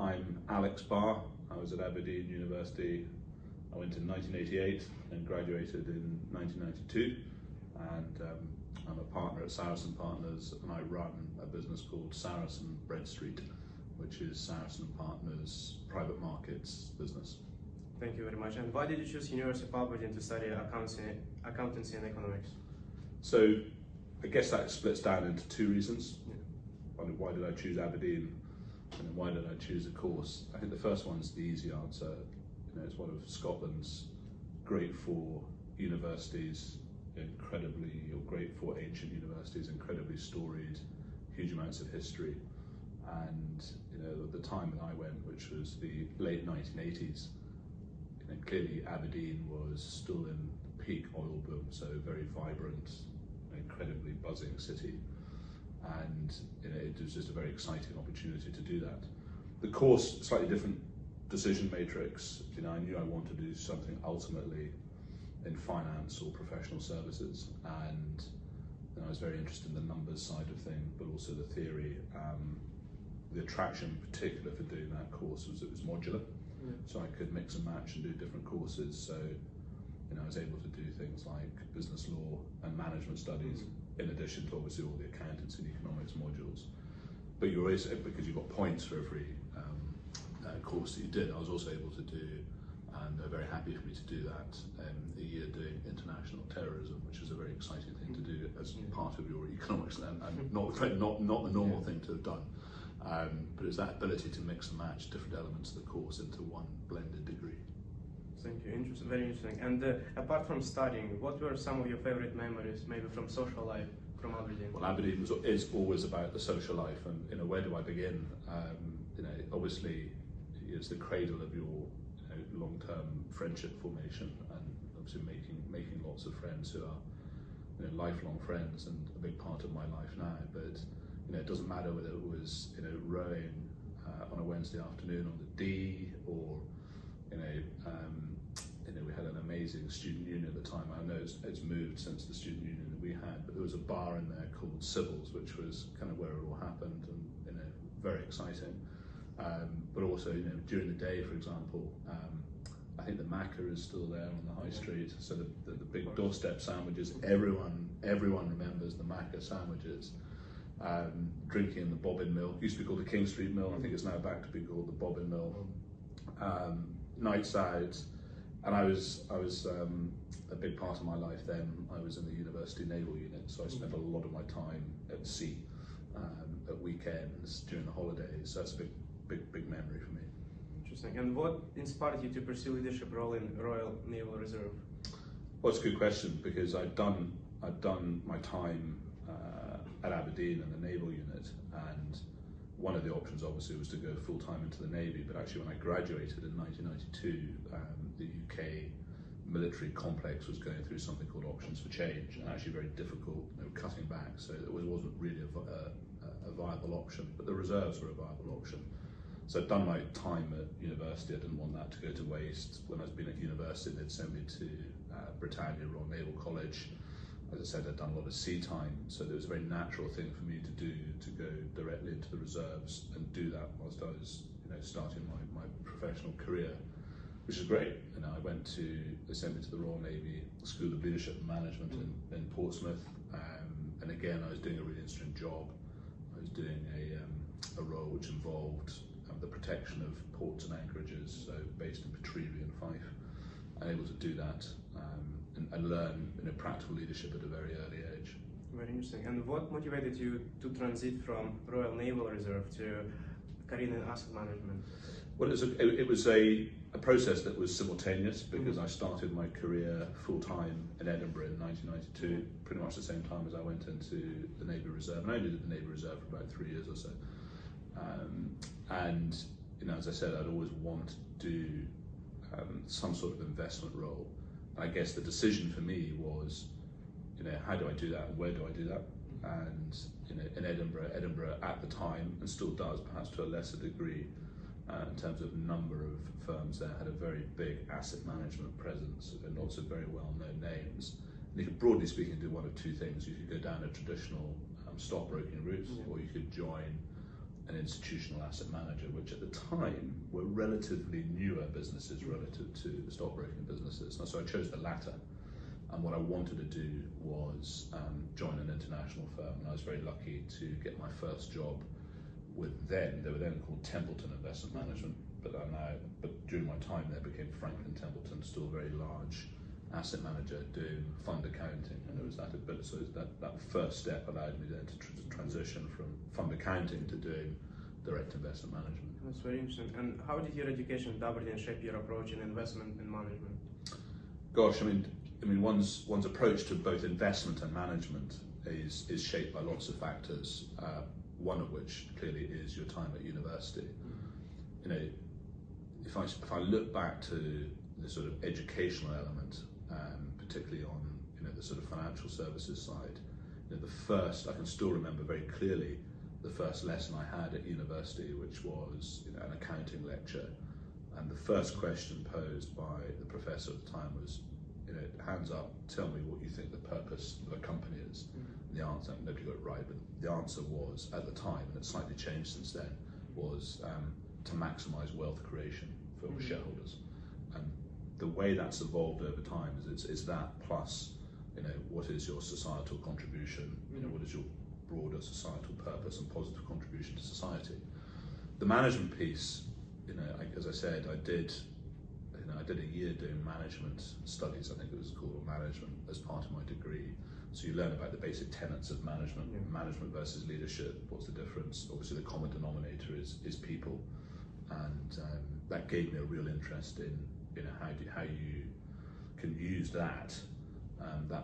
I'm Alex Barr. I was at Aberdeen University. I went in 1988 and graduated in 1992. And I'm a partner at Sarasin Partners, and I run a business called Sarasin Bread Street, which is Sarasin Partners' private markets business. Thank you very much. And why did you choose University of Aberdeen to study accountancy and economics? So I guess that splits down into two reasons. Why did I choose Aberdeen, and why did I choose a course? I think the first one's the easy answer. It's one of Scotland's great four universities, great four ancient universities, incredibly storied, huge amounts of history. And at the time that I went, which was the late 1980s, clearly Aberdeen was still in peak oil boom, so very vibrant, incredibly buzzing city. And it was just a very exciting opportunity to do that. The course, slightly different decision matrix. I knew I wanted to do something ultimately in finance or professional services, and I was very interested in the numbers side of things, but also the theory. The attraction in particular for doing that course was it was modular, so I could mix and match and do different courses. So I was able to do things like business law and management studies, in addition to obviously all the accountancy and economics modules. But you always, because you got points for every course that you did, I was also able to do, and they're very happy for me to do that, a year doing international terrorism, which is a very exciting thing to do as part of your economics, and not the normal thing to have done. But it's that ability to mix and match different elements of the course into one blended degree. Thank you, interesting, very interesting. And apart from studying, what were some of your favorite memories, maybe from social life, from Aberdeen? Well, Aberdeen is always about the social life, and where do I begin? Obviously, it's the cradle of your long-term friendship formation, and obviously making lots of friends who are lifelong friends and a big part of my life now. But it doesn't matter whether it was rowing on a Wednesday afternoon on the Dee, or we had an amazing student union at the time. I know it's moved since the student union that we had, but there was a bar in there called Sybil's, which was kind of where it all happened, and very exciting. But also during the day, for example, I think the Macca is still there on the high street. So the big doorstep sandwiches, everyone remembers the Macca sandwiches. Drinking in the Bobbin Mill, used to be called the King Street Mill. I think it's now back to be called the Bobbin Mill. Nights out, and I was a big part of my life then. I was in the university naval unit, so I spent a lot of my time at sea, at weekends, during the holidays. So that's a big memory for me. Interesting. And what inspired you to pursue leadership role in Royal Naval Reserve? Well, it's a good question, because I'd done my time at Aberdeen in the naval unit, and one of the options obviously was to go full-time into the Navy. But actually, when I graduated in 1992, the UK military complex was going through something called options for change, and actually very difficult, cutting back, so it wasn't really a viable option, but the reserves were a viable option. So I'd done my time at university. I didn't want that to go to waste. When I'd been at university, they'd sent me to Britannia Royal Naval College. As I said, I'd done a lot of sea time, so there was a very natural thing for me to do, to go directly into the reserves and do that whilst I was starting my professional career, which is great. They sent me to the Royal Navy School of Leadership and Management in Portsmouth, and again I was doing a really interesting job. I was doing a role which involved the protection of ports and anchorages, so based in Petrevie and Fife, and able to do that and learn practical leadership at a very early age. Very interesting. And what motivated you to transit from Royal Naval Reserve to career in asset management? Well, it was a process that was simultaneous, because I started my career full-time in Edinburgh in 1992, pretty much the same time as I went into the Navy Reserve, and I only did the Navy Reserve for about 3 years or so. And as I said, I'd always wanted to do some sort of investment role. I guess the decision for me was, how do I do that and where do I do that? And in Edinburgh at the time, and still does, perhaps to a lesser degree, in terms of number of firms there, had a very big asset management presence and lots of very well-known names. And you could, broadly speaking, do one of two things. You could go down a traditional stockbroking route, or you could join an institutional asset manager, which at the time were relatively newer businesses relative to the stockbroking businesses. And so I chose the latter. And what I wanted to do was join an international firm. And I was very lucky to get my first job with them. They were then called Templeton Investment Management, but during my time there became Franklin Templeton, still a very large asset manager doing fund accounting, and it was that. But so that first step allowed me then to transition from fund accounting to doing direct investment management. That's very interesting. And how did your education at Aberdeen shape your approach in investment and management? Gosh, I mean, one's approach to both investment and management is shaped by lots of factors. One of which clearly is your time at university. You know, if I look back to the sort of educational element, particularly on the sort of financial services side, the first, I can still remember very clearly the first lesson I had at university, which was an accounting lecture, and the first question posed by the professor at the time was, hands up, tell me what you think the purpose of a company is. And the answer, nobody got it right, but the answer was, at the time, and it's slightly changed since then, was to maximise wealth creation for shareholders. And the way that's evolved over time is that plus, what is your societal contribution? What is your broader societal purpose and positive contribution to society? The management piece, as I said, I did a year doing management studies, I think it was called, or management, as part of my degree. So you learn about the basic tenets of management, management versus leadership. What's the difference? Obviously, the common denominator is people, and that gave me a real interest in how you can use that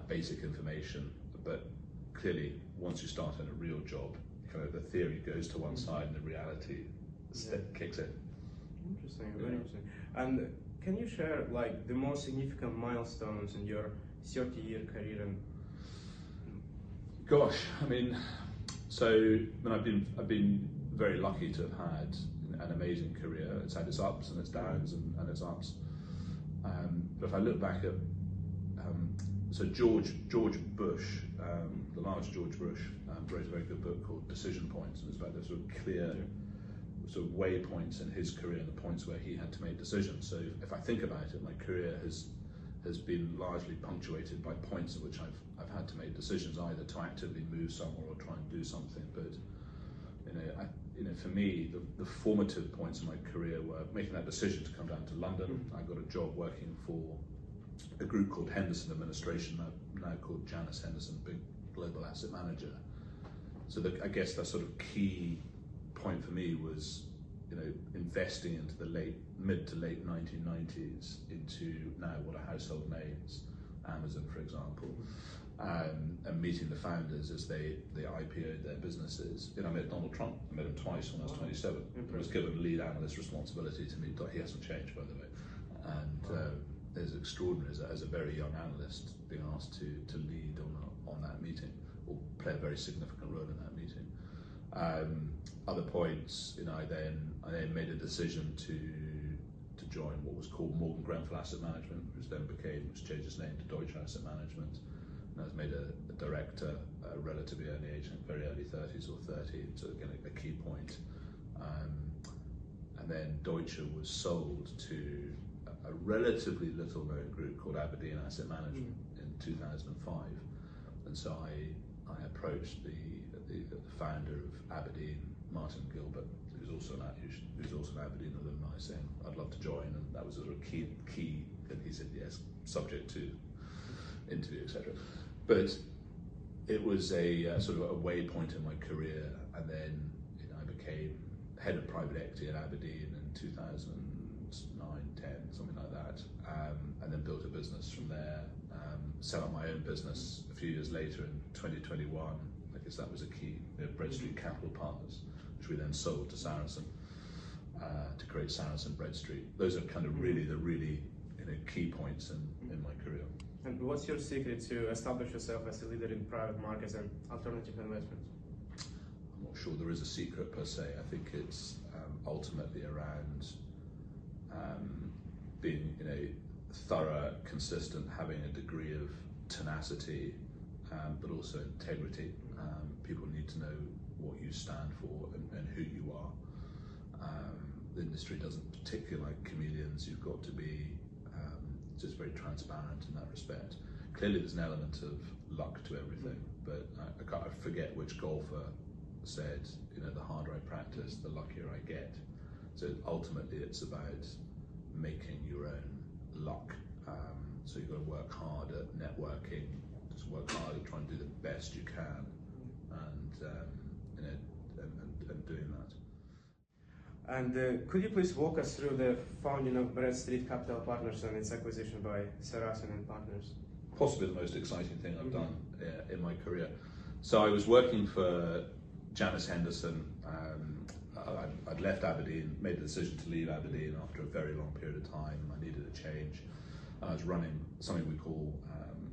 basic information. But clearly, once you start in a real job, kind of the theory goes to one side and the reality kicks in. Interesting, very interesting. And can you share the most significant milestones in your 30-year career? And gosh, I mean, I've been very lucky to have had an amazing career. It's had its ups and its downs and its ups. But if I look back at George Bush, the large George Bush, wrote a very good book called Decision Points, and it's about the sort of clear sort of waypoints in his career and the points where he had to make decisions. So if I think about it, my career has been largely punctuated by points at which I've had to make decisions, either to actively move somewhere or try and do something. But for me, the formative points in my career were making that decision to come down to London. I got a job working for a group called Henderson Administration, now called Janus Henderson, big global asset manager. So I guess that sort of key point for me was, investing into the mid to late 1990s into now what are household names, Amazon, for example, and meeting the founders as they IPO'd their businesses. I met Donald Trump. I met him twice when I was 27. I was given lead analyst responsibility to meet. He hasn't changed, by the way. And it's extraordinary as a very young analyst being asked to lead on that meeting, or play a very significant role in that meeting. Other points, I then made a decision to join what was called Morgan Grenfell Asset Management, which changed its name to Deutsche Asset Management. And I was made a director at a relatively early age, very early 30s or 30, so again a key point. And then Deutsche was sold to a relatively little known group called Aberdeen Asset Management in 2005. And so I approached the founder of Aberdeen, Martin Gilbert, who's also an Aberdeen alumni, saying I'd love to join, and that was a sort of key, and he said yes, subject to interview, etc. But it was a sort of a waypoint in my career, and then I became head of private equity at Aberdeen in 2009, 10, something like that, and then built a business from there. Set up my own business a few years later in 2021. I guess that was a key, Bread Street Capital Partners, which we then sold to Sarasin to create Sarasin Bread Street. Those are kind of really the key points in my career. And what's your secret to establish yourself as a leader in private markets and alternative investments? I'm not sure there is a secret per se. I think it's ultimately around being thorough, consistent, having a degree of tenacity, but also integrity. People need to know what you stand for and who you are. industry doesn't particularly like chameleons. You've got to be just very transparent in that respect. Clearly there's an element of luck to everything, but I forget which golfer said, you know, the harder I practice, the luckier I get. So ultimately it's about making your own luck. So you've got to work hard at networking, just work hard at trying to do the best you can, and you know, and doing that. And could you please walk us through the founding of Bread Street Capital Partners and its acquisition by Sarasin and Partners? Possibly the most exciting thing I've done in my career. So I was working for Janice Henderson. I'd left Aberdeen, made the decision to leave Aberdeen after a very long period of time. I needed a change. And I was running something we call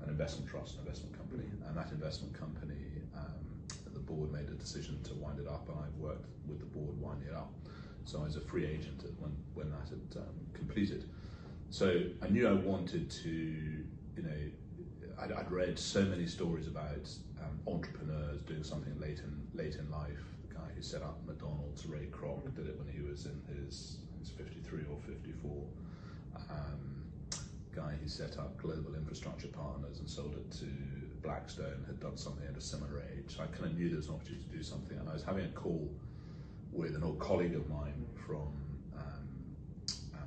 an investment trust, an investment company. And that investment company, the board made a decision to wind it up, and I worked with the board winding it up. So I was a free agent when that had completed. So I knew I wanted to, you know, I'd read so many stories about entrepreneurs doing something late in life. The guy who set up McDonald's, Ray Kroc, did it when he was in his 53 or 54. Guy who set up Global Infrastructure Partners and sold it to Blackstone had done something at a similar age. So I kind of knew there was an opportunity to do something, and I was having a call with an old colleague of mine from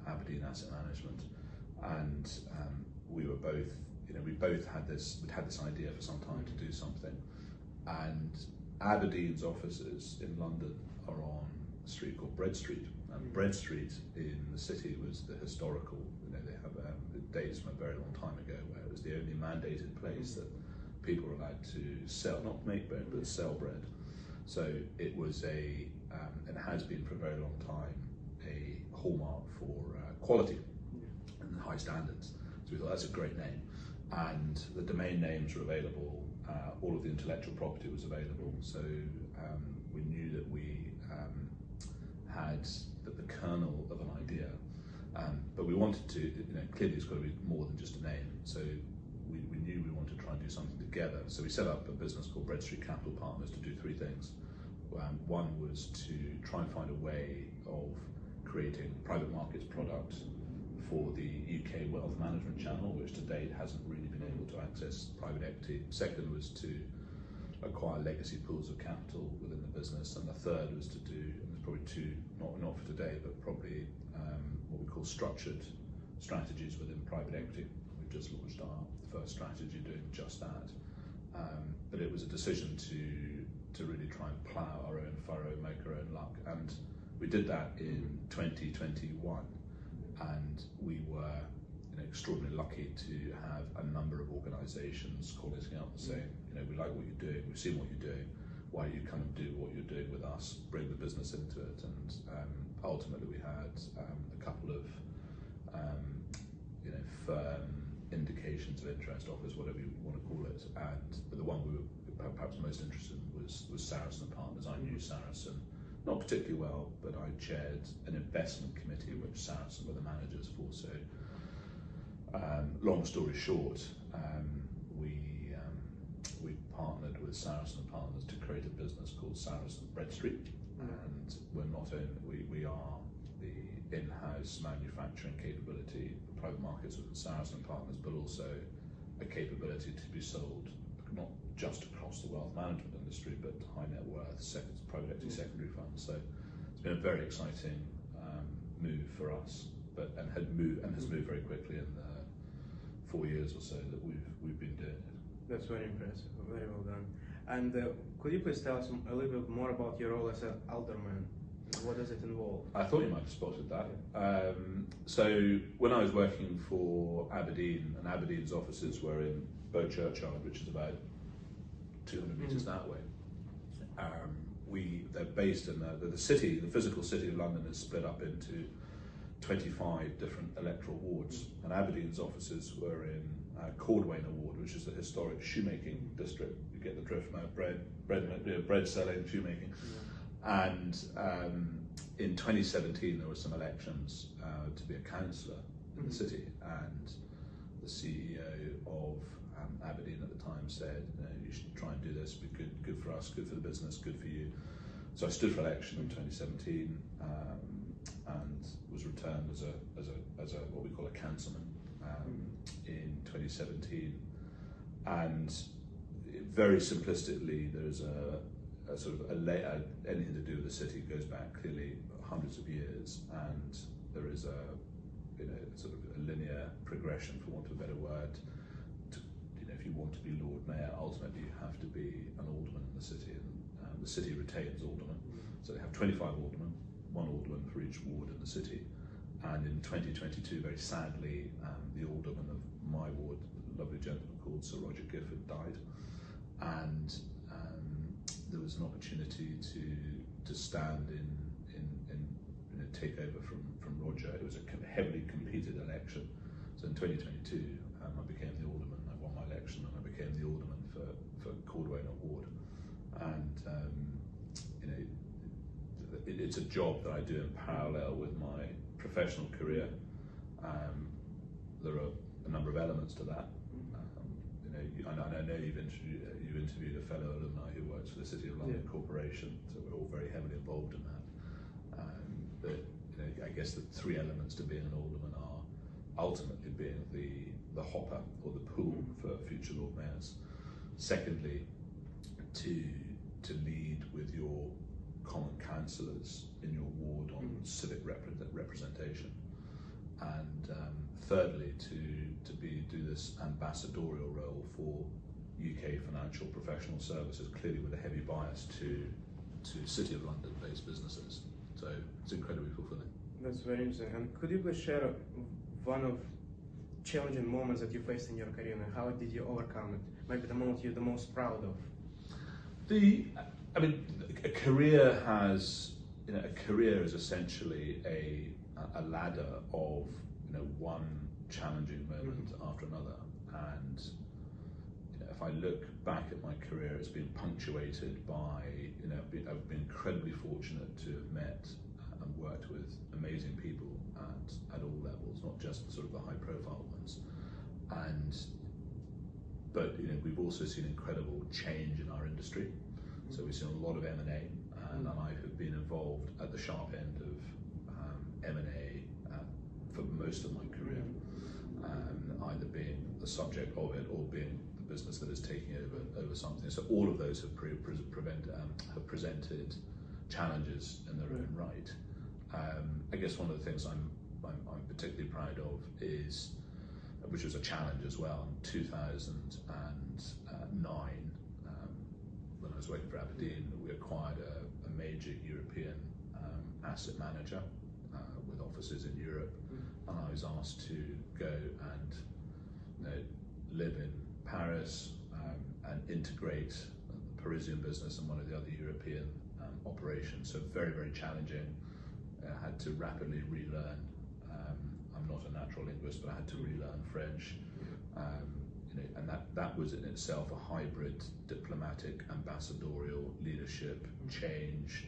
Aberdeen Asset Management, and we were both, you know, we'd had this idea for some time to do something. And Aberdeen's offices in London are on a street called Bread Street. And Bread Street in the city was the historical, you know, they have it dates from a very long time ago, where it was the only mandated place that people were allowed to sell, not make bread, but sell bread. So it was and has been for a very long time, a hallmark for quality and high standards. So we thought that's a great name. And the domain names were available, all of the intellectual property was available, so we knew that we had the kernel of an idea, but we wanted to, you know, clearly it's got to be more than just a name, so we knew we wanted to try and do something together. So we set up a business called Bread Street Capital Partners to do three things. One was to try and find a way of creating private markets product for the UK wealth management channel, which to date hasn't really been able to access private equity. Second was to acquire legacy pools of capital within the business, and the third was to do, and there's probably two, not for today, but probably what we call structured strategies within private equity. We've just launched our first strategy doing just that. But it was a decision to really try and plough our own furrow, make our own luck, and we did that in 2021. And we were, you know, extraordinarily lucky to have a number of organisations calling us up and saying, you know, we like what you're doing, we've seen what you're doing, why don't you come and do what you're doing with us, bring the business into it. And ultimately we had a couple of, you know, firm indications of interest, offers, whatever you want to call it. But the one we were perhaps most interested in was Sarasin Partners. I knew Sarasin not particularly well, but I chaired an investment committee which Sarasin were the managers for. So, long story short, we partnered with Sarasin Partners to create a business called Sarasin Bread Street, and we're not only we are the in-house manufacturing capability for private markets with Sarasin Partners, but also a capability to be sold not just across the wealth management industry, but high net worth, private equity secondary funds. So it's been a very exciting move for us, and has moved very quickly in the 4 years or so that we've been doing it. That's very impressive, very well done. And could you please tell us a little bit more about your role as an alderman? What does it involve? I thought you might have spotted that. So when I was working for Aberdeen, and Aberdeen's offices were in Bow Churchyard, which is about 200 metres that way. They're based in the city. The physical city of London is split up into 25 different electoral wards, and Aberdeen's offices were in Cordwainer ward, which is the historic shoemaking district. You get the drift now, bread selling, shoemaking. And in 2017 there were some elections to be a councillor in the city, and the CEO of Aberdeen at the time said, you should try and do this, be good for us, good for the business, good for you. So I stood for election in 2017, and was returned as a what we call a councilman in 2017. And very simplistically, there's a sort of anything to do with the city goes back clearly hundreds of years, and there is a sort of a linear progression, for want of a better word. If you want to be Lord Mayor, ultimately you have to be an alderman in the city, and the city retains aldermen. So they have 25 aldermen, one alderman for each ward in the city. And in 2022, very sadly, the alderman of my ward, a lovely gentleman called Sir Roger Gifford, died. And there was an opportunity to stand in a takeover from Roger. It was a heavily competed election. So in 2022, I became the alderman. I won my election, and I became the alderman for Cordwainer Ward. And it's a job that I do in parallel with my professional career. There are a number of elements to that. I know you've interviewed a fellow alumni who works for the City of London Corporation, so we're all very heavily involved in that. But I guess the three elements to being an alderman are ultimately being the hopper or the pool for future Lord Mayors. Secondly, to lead with your common councillors in your ward on civic representation. And thirdly, to do this ambassadorial role for UK financial professional services, clearly with a heavy bias to City of London based businesses. So it's incredibly fulfilling. That's very interesting. And could you please share one of challenging moments that you faced in your career, and how did you overcome it? Maybe the moment you're the most proud of. A career has, a career is essentially a ladder of, one challenging moment after another. And if I look back at my career, it's been punctuated by, I've been incredibly fortunate to have met and worked with amazing people at all levels, not just sort of the high profile ones. But we've also seen incredible change in our industry. So we've seen a lot of M&A, and I have been involved at the sharp end of M&A for most of my career, either being the subject of it or being the business that is taking over something. So all of those have presented challenges in their own right. I guess one of the things I'm particularly proud of is, which was a challenge as well, in 2009, when I was working for Aberdeen, we acquired a major European asset manager with offices in Europe, and I was asked to go and live in Paris and integrate the Parisian business and one of the other European operations. So very, very challenging. I had to rapidly relearn. I'm not a natural linguist, but I had to relearn French. And that was in itself a hybrid diplomatic, ambassadorial, leadership, change,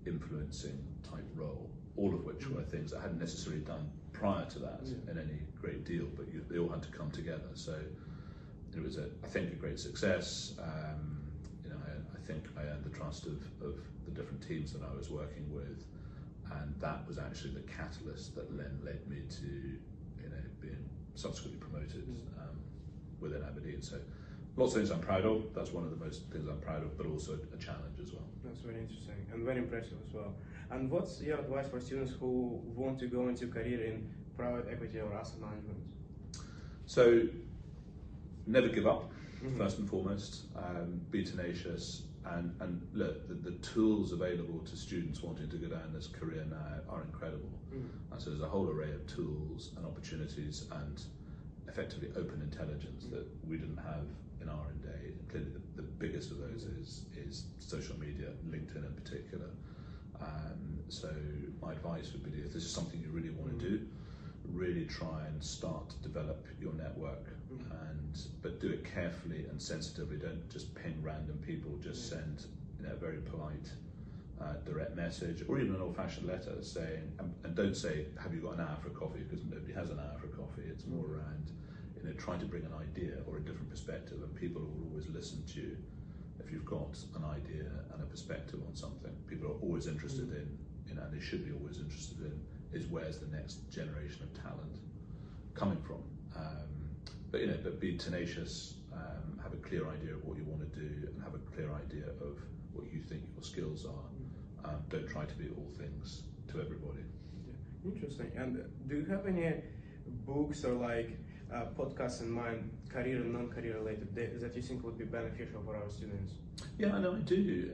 influencing type role, all of which were things I hadn't necessarily done prior to that in any great deal, but they all had to come together. So it was, I think, a great success. I think I earned the trust of the different teams that I was working with, and that was actually the catalyst that then led me to being subsequently promoted within Aberdeen. So lots of things I'm proud of. That's one of the most things I'm proud of, but also a challenge as well. That's very interesting and very impressive as well. And what's your advice for students who want to go into career in private equity or asset management? So never give up, first and foremost. Be tenacious, and look, the tools available to students wanting to go down this career now are incredible. And so there's a whole array of tools and opportunities and effectively open intelligence that we didn't have in our own day. Clearly the biggest of those is social media, LinkedIn in particular. So my advice would be, if this is something you really want to do, really try and start to develop your network, but do it carefully and sensitively. Don't just ping random people, just send a very polite direct message, or even an old-fashioned letter saying, and don't say, have you got an hour for a coffee, because nobody has an hour for a coffee. It's more around trying to bring an idea or a different perspective, and people will always listen to you if you've got an idea and a perspective on something. People are always interested in and they should be always interested in, is where's the next generation of talent coming from. But be tenacious, have a clear idea of what you want to do, and have a clear idea of what you think your skills are. Don't try to be all things to everybody. Yeah. Interesting. And do you have any books or podcasts in mind, career and non-career related, that you think would be beneficial for our students? Yeah, I know I do.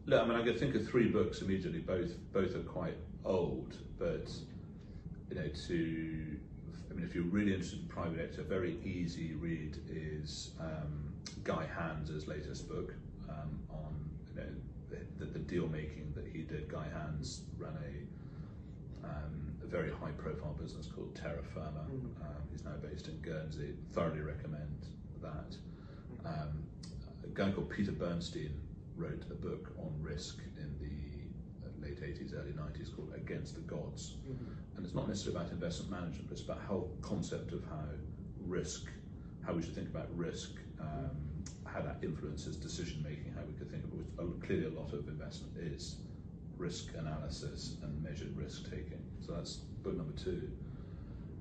Look, I mean, I can think of 3 books immediately. Both are quite old, but if you're really interested in private equity, a very easy read is Guy Hans's latest book on the deal making that he did. Guy Hans ran a very high profile business called Terra Firma. He's now based in Guernsey. Thoroughly recommend that. A guy called Peter Bernstein wrote a book on risk in the late 80s, early 90s called Against the Gods. And it's not necessarily about investment management, but it's about how concept of how we should think about risk, how that influences decision making, how we could think of it. Clearly a lot of investment is risk analysis and measured risk taking. So that's book number 2.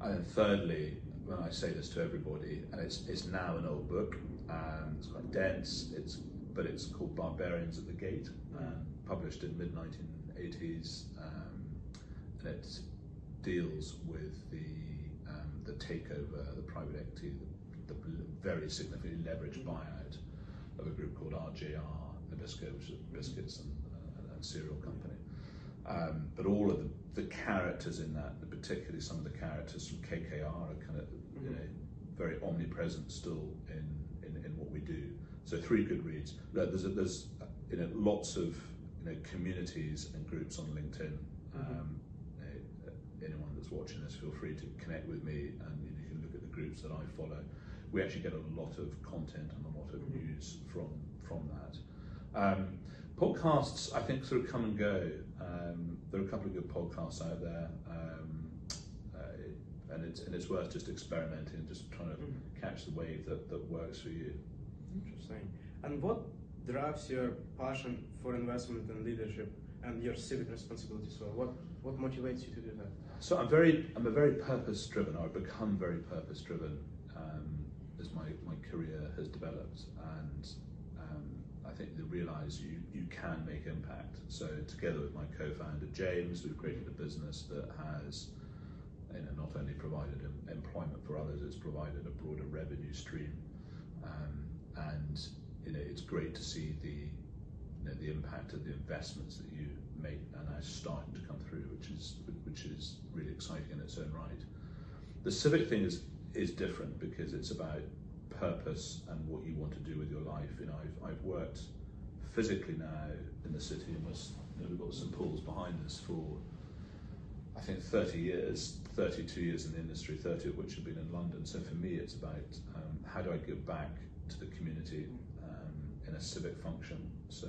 And then thirdly, when I say this to everybody, and it's now an old book, it's quite dense, but it's called Barbarians at the Gate, published in mid-1980s, and it deals with the takeover, the private equity, the very significantly leveraged buyout of a group called RJR Nabisco, which is biscuits and cereal company. But all of the characters in that, particularly some of the characters from KKR, are kind of very omnipresent still in what we do. So 3 good reads. There's lots of communities and groups on LinkedIn. Anyone that's watching this, feel free to connect with me, and you can look at the groups that I follow. We actually get a lot of content and a lot of news from that. Podcasts, I think, sort of come and go. There are a couple of good podcasts out there, and it's worth just experimenting and just trying to catch the wave that works for you. Interesting. And what drives your passion for investment and leadership and your civic responsibility? So what motivates you to do that? So I'm a very purpose-driven, or I've become very purpose-driven as my career has developed, and I think they realise you can make impact. So together with my co-founder James, we've created a business that has not only provided employment for others, it's provided a broader revenue stream, and it's great to see the impact of the investments that you make are now starting to come through, which is really exciting in its own right. The civic thing is different because it's about purpose and what you want to do with your life. I've worked physically now in the city, and we've got St Paul's behind us for I think 30 years, 32 years in the industry, 30 of which have been in London. So for me, it's about how do I give back to the community in a civic function. So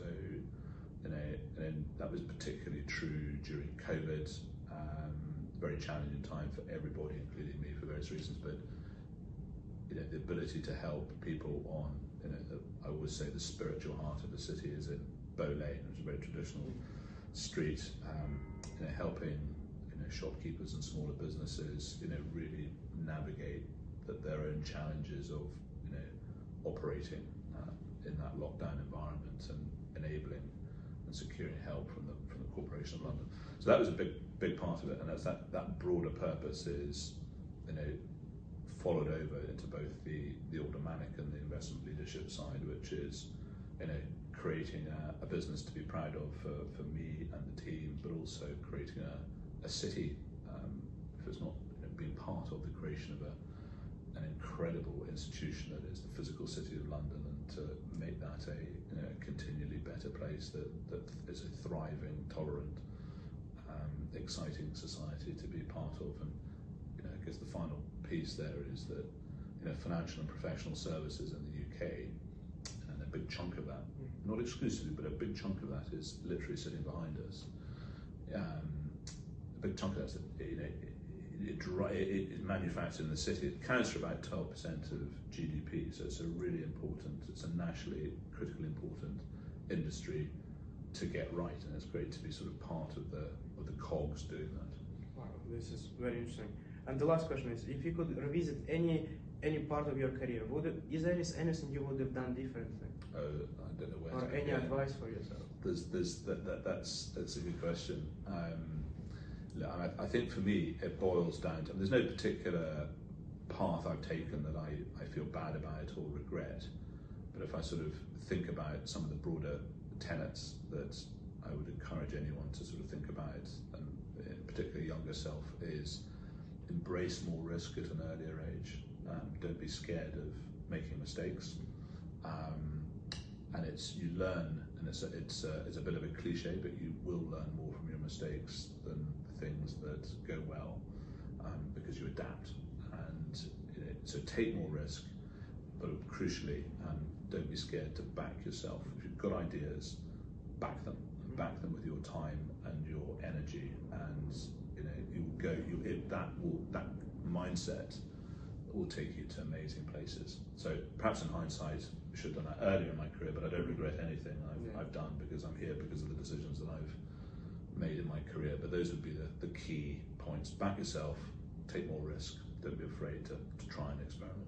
and that was particularly true during COVID. Very challenging time for everybody, including me, for various reasons. But the ability to help people on, I always say the spiritual heart of the city is in Bow Lane, which is a very traditional street. Helping shopkeepers and smaller businesses, really navigate their own challenges of operating in that lockdown environment and enabling and securing help from the Corporation of London. So that was a big part of it, and that's that broader purpose is followed over into both the aldermanic and the investment leadership side, which is creating a business to be proud of for me and the team, but also creating a city, if it's not being part of the creation of an incredible institution that is the physical city of London, and to make that a continually better place that is a thriving, tolerant, exciting society to be part of. And I guess the final piece there is that financial and professional services in the UK, and a big chunk of that, not exclusively, but a big chunk of that is literally sitting behind us. A big chunk of that is manufactured in the city. It counts for about 12% of GDP, so it's a really important, it's a nationally critically important industry. to get right, and it's great to be sort of part of the cogs doing that. Wow, this is very interesting. And the last question is, if you could revisit any part of your career, is there anything you would have done differently? I don't know where. Or any advice for yourself? That's a good question. I think for me it boils down to, there's no particular path I've taken that I feel bad about or regret, but if I sort of think about some of the broader tenets that I would encourage anyone to sort of think about, and particularly younger self, is embrace more risk at an earlier age. Don't be scared of making mistakes, and you learn, and it's a bit of a cliche, but you will learn more from your mistakes than the things that go well, because you adapt. And so take more risk, but crucially, don't be scared to back yourself. If you've got ideas, back them with your time and your energy, and that mindset will take you to amazing places. So perhaps in hindsight, I should have done that earlier in my career, but I don't regret anything I've done, because I'm here because of the decisions that I've made in my career. But those would be the key points. Back yourself, take more risk, don't be afraid to try and experiment.